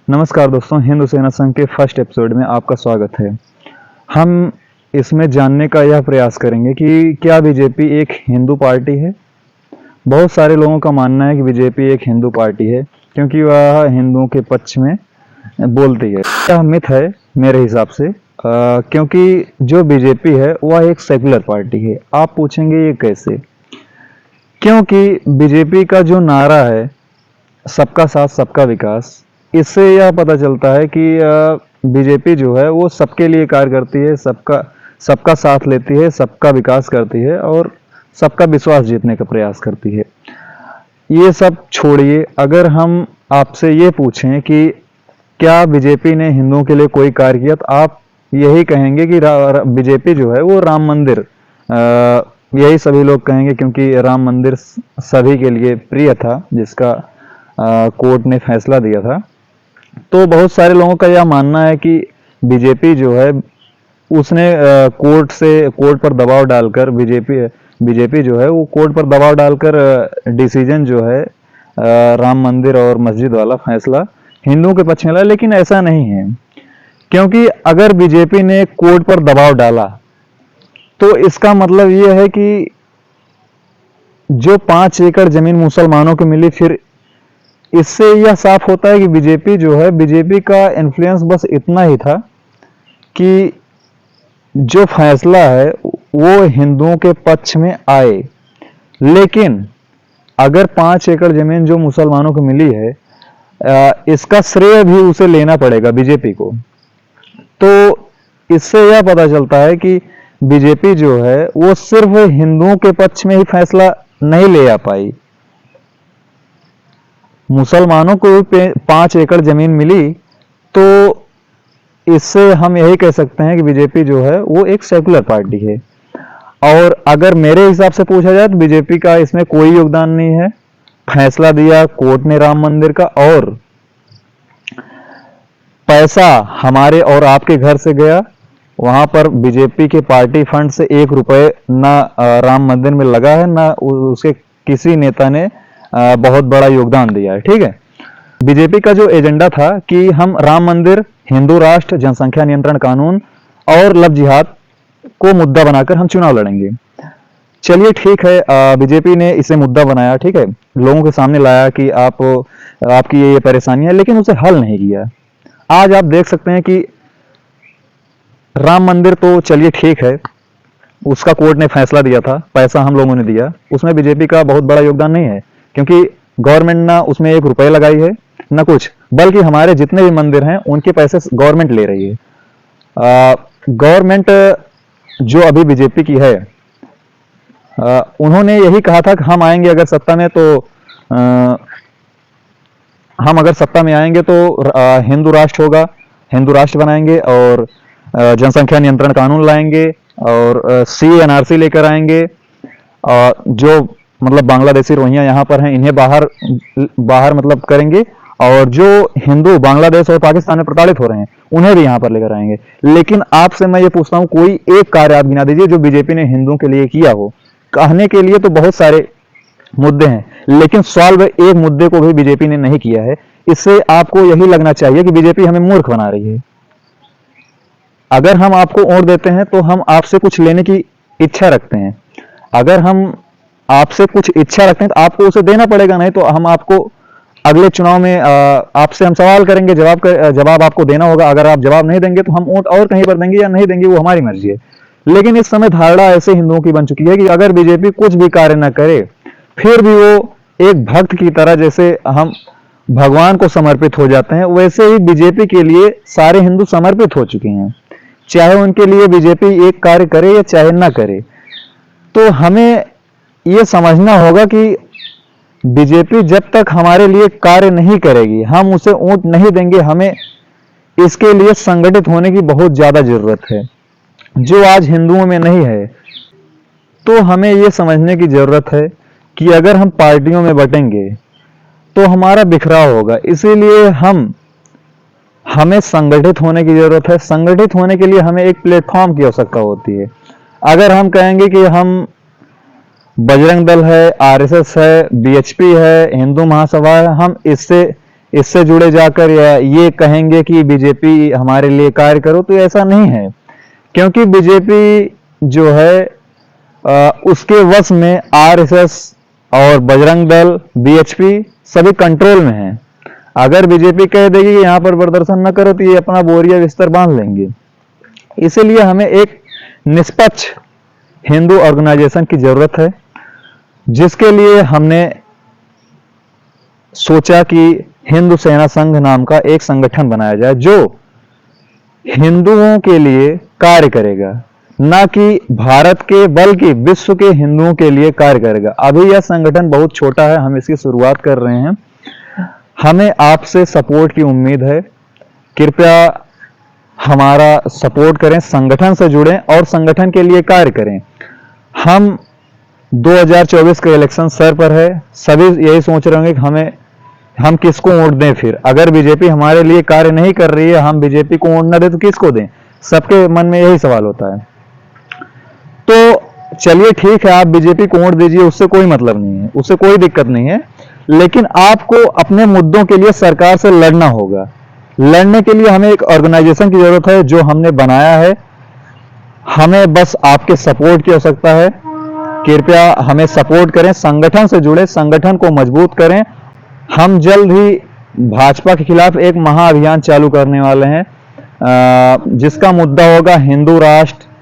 नमस्कार दोस्तों, हिंदू सेना संघ के फर्स्ट एपिसोड में आपका स्वागत है। हम इसमें जानने का यह प्रयास करेंगे कि क्या बीजेपी एक हिंदू पार्टी है। बहुत सारे लोगों का मानना है कि बीजेपी एक हिंदू पार्टी है क्योंकि वह हिंदुओं के पक्ष में बोलती है। यह मिथ है मेरे हिसाब से, क्योंकि जो बीजेपी है वह एक सेकुलर पार्टी है। आप पूछेंगे ये कैसे? क्योंकि बीजेपी का जो नारा है सबका साथ सबका विकास, इससे यह पता चलता है कि बीजेपी जो है वो सबके लिए कार्य करती है, सबका सबका साथ लेती है, सबका विकास करती है और सबका विश्वास जीतने का प्रयास करती है। ये सब छोड़िए, अगर हम आपसे ये पूछें कि क्या बीजेपी ने हिंदुओं के लिए कोई कार्य किया, तो आप यही कहेंगे कि बीजेपी जो है वो राम मंदिर, यही सभी लोग कहेंगे क्योंकि राम मंदिर सभी के लिए प्रिय था, जिसका कोर्ट ने फैसला दिया था। तो बहुत सारे लोगों का यह मानना है कि बीजेपी जो है उसने कोर्ट पर दबाव डालकर बीजेपी जो है वो कोर्ट पर दबाव डालकर डिसीजन जो है राम मंदिर और मस्जिद वाला फैसला हिंदुओं के पक्ष में लाया, लेकिन ऐसा नहीं है। क्योंकि अगर बीजेपी ने कोर्ट पर दबाव डाला तो इसका मतलब यह है कि जो 5 एकड़ जमीन मुसलमानों को मिली, फिर इससे यह साफ होता है कि बीजेपी का इन्फ्लुएंस बस इतना ही था कि जो फैसला है वो हिंदुओं के पक्ष में आए। लेकिन अगर 5 एकड़ जमीन जो मुसलमानों को मिली है, इसका श्रेय भी उसे लेना पड़ेगा बीजेपी को। तो इससे यह पता चलता है कि बीजेपी जो है वो सिर्फ हिंदुओं के पक्ष में ही फैसला नहीं ले आ पाई। मुसलमानों को 5 एकड़ जमीन मिली, तो इससे हम यही कह सकते हैं कि बीजेपी जो है वो एक सेकुलर पार्टी है। और अगर मेरे हिसाब से पूछा जाए तो बीजेपी का इसमें कोई योगदान नहीं है। फैसला दिया कोर्ट ने राम मंदिर का, और पैसा हमारे और आपके घर से गया, वहां पर बीजेपी के पार्टी फंड से 1 रुपए ना राम मंदिर में लगा है, ना उसके किसी नेता ने बहुत बड़ा योगदान दिया है। ठीक है, बीजेपी का जो एजेंडा था कि हम राम मंदिर, हिंदू राष्ट्र, जनसंख्या नियंत्रण कानून और लव जिहाद को मुद्दा बनाकर हम चुनाव लड़ेंगे। चलिए ठीक है, बीजेपी ने इसे मुद्दा बनाया, ठीक है, लोगों के सामने लाया कि आपकी ये परेशानी है, लेकिन उसे हल नहीं किया। आज आप देख सकते हैं कि राम मंदिर तो चलिए ठीक है, उसका कोर्ट ने फैसला दिया था, पैसा हम लोगों ने दिया, उसमें बीजेपी का बहुत बड़ा योगदान नहीं है क्योंकि गवर्नमेंट ना उसमें 1 रुपए लगाई है ना कुछ, बल्कि हमारे जितने भी मंदिर हैं उनके पैसे गवर्नमेंट ले रही है। गवर्नमेंट जो अभी बीजेपी की है, उन्होंने यही कहा था कि हम आएंगे अगर सत्ता में, तो हम अगर सत्ता में आएंगे तो हिंदू राष्ट्र होगा, हिंदू राष्ट्र बनाएंगे और जनसंख्या नियंत्रण कानून लाएंगे और CNRC लेकर आएंगे। जो मतलब बांग्लादेशी रोहिंग्या यहाँ पर हैं इन्हें बाहर मतलब करेंगे, और जो हिंदू बांग्लादेश और पाकिस्तान में प्रताड़ित हो रहे हैं उन्हें भी यहाँ पर लेकर आएंगे। लेकिन आपसे मैं ये पूछता हूँ, कोई एक कार्य आप गिना दीजिए जो बीजेपी ने हिंदुओं के लिए किया हो। कहने के लिए तो बहुत सारे मुद्दे हैं, लेकिन सॉल्व एक मुद्दे को भी बीजेपी ने नहीं किया है। इससे आपको यही लगना चाहिए कि बीजेपी हमें मूर्ख बना रही है। अगर हम आपको वोट देते हैं तो हम आपसे कुछ लेने की इच्छा रखते हैं। अगर हम आपसे कुछ इच्छा रखते हैं तो आपको उसे देना पड़ेगा, नहीं तो हम आपको अगले चुनाव में आपसे हम सवाल करेंगे, जवाब आपको देना होगा। अगर आप जवाब नहीं देंगे तो हम वोट और कहीं पर देंगे या नहीं देंगे, वो हमारी मर्जी है। लेकिन इस समय धारणा ऐसे हिंदुओं की बन चुकी है कि अगर बीजेपी कुछ भी कार्य न करे फिर भी वो एक भक्त की तरह, जैसे हम भगवान को समर्पित हो जाते हैं, वैसे ही बीजेपी के लिए सारे हिंदू समर्पित हो चुके हैं, चाहे उनके लिए बीजेपी एक कार्य करे या चाहे ना करे। तो हमें ये समझना होगा कि बीजेपी जब तक हमारे लिए कार्य नहीं करेगी, हम उसे वोट नहीं देंगे। हमें इसके लिए संगठित होने की बहुत ज्यादा जरूरत है, जो आज हिंदुओं में नहीं है। तो हमें यह समझने की जरूरत है कि अगर हम पार्टियों में बटेंगे तो हमारा बिखराव होगा। इसीलिए हमें संगठित होने की जरूरत है। संगठित होने के लिए हमें एक प्लेटफॉर्म की आवश्यकता होती है। अगर हम कहेंगे कि हम बजरंग दल है, RSS है, BHP है, हिंदू महासभा है, हम इससे जुड़े जाकर या ये कहेंगे कि बीजेपी हमारे लिए कार्य करो, तो ऐसा नहीं है। क्योंकि बीजेपी जो है उसके वश में आरएसएस और बजरंग दल, बीएचपी सभी कंट्रोल में है। अगर बीजेपी कह देगी कि यहाँ पर प्रदर्शन न करो तो ये अपना बोरिया बिस्तर बांध लेंगे। इसीलिए हमें एक निष्पक्ष हिंदू ऑर्गेनाइजेशन की जरूरत है, जिसके लिए हमने सोचा कि हिंदू सेना संघ नाम का एक संगठन बनाया जाए जो हिंदुओं के लिए कार्य करेगा, ना कि भारत के बल्कि विश्व के हिंदुओं के लिए कार्य करेगा। अभी यह संगठन बहुत छोटा है, हम इसकी शुरुआत कर रहे हैं। हमें आपसे सपोर्ट की उम्मीद है। कृपया हमारा सपोर्ट करें, संगठन से जुड़ें और संगठन के लिए कार्य करें। हम 2024 का इलेक्शन सर पर है, सभी यही सोच रहे होंगे कि हम किसको वोट दें। फिर अगर बीजेपी हमारे लिए कार्य नहीं कर रही है, हम बीजेपी को वोट न दें तो किसको दें? सबके मन में यही सवाल होता है। तो चलिए ठीक है, आप बीजेपी को वोट दीजिए, उससे कोई मतलब नहीं है, उससे कोई दिक्कत नहीं है। लेकिन आपको अपने मुद्दों के लिए सरकार से लड़ना होगा। लड़ने के लिए हमें एक ऑर्गेनाइजेशन की जरूरत है जो हमने बनाया है। हमें बस आपके सपोर्ट की आवश्यकता है। कृपया हमें सपोर्ट करें, संगठन से जुड़े, संगठन को मजबूत करें। हम जल्द ही भाजपा के खिलाफ एक महाअभियान चालू करने वाले हैं, जिसका मुद्दा होगा हिंदू राष्ट्र।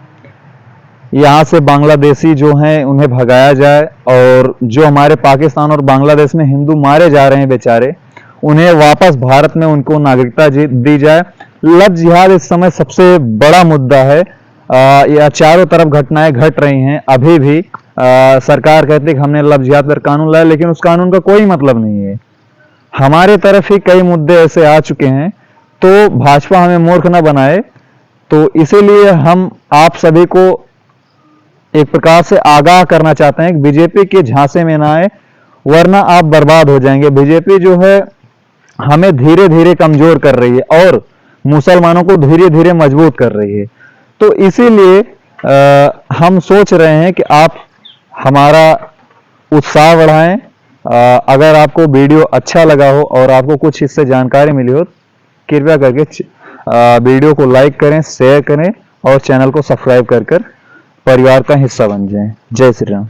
यहाँ से बांग्लादेशी जो हैं उन्हें भगाया जाए, और जो हमारे पाकिस्तान और बांग्लादेश में हिंदू मारे जा रहे हैं बेचारे, उन्हें वापस भारत में उनको नागरिकता दी जाए। लव जिहाद इस समय सबसे बड़ा मुद्दा है। या चारों तरफ घटनाएं घट रही हैं। अभी भी सरकार कहती है कि हमने लव जिहाद पर कानून लाया, लेकिन उस कानून का कोई मतलब नहीं है। हमारे तरफ ही कई मुद्दे ऐसे आ चुके हैं, तो भाजपा हमें मूर्ख न बनाए। तो इसीलिए हम आप सभी को एक प्रकार से आगाह करना चाहते हैं कि बीजेपी के झांसे में ना आए, वरना आप बर्बाद हो जाएंगे। बीजेपी जो है हमें धीरे धीरे कमजोर कर रही है और मुसलमानों को धीरे धीरे मजबूत कर रही है। तो इसीलिए हम सोच रहे हैं कि आप हमारा उत्साह बढ़ाएं। अगर आपको वीडियो अच्छा लगा हो और आपको कुछ इससे जानकारी मिली हो, कृपया करके वीडियो को लाइक करें, शेयर करें और चैनल को सब्सक्राइब कर परिवार का हिस्सा बन जाएं। जय श्री राम।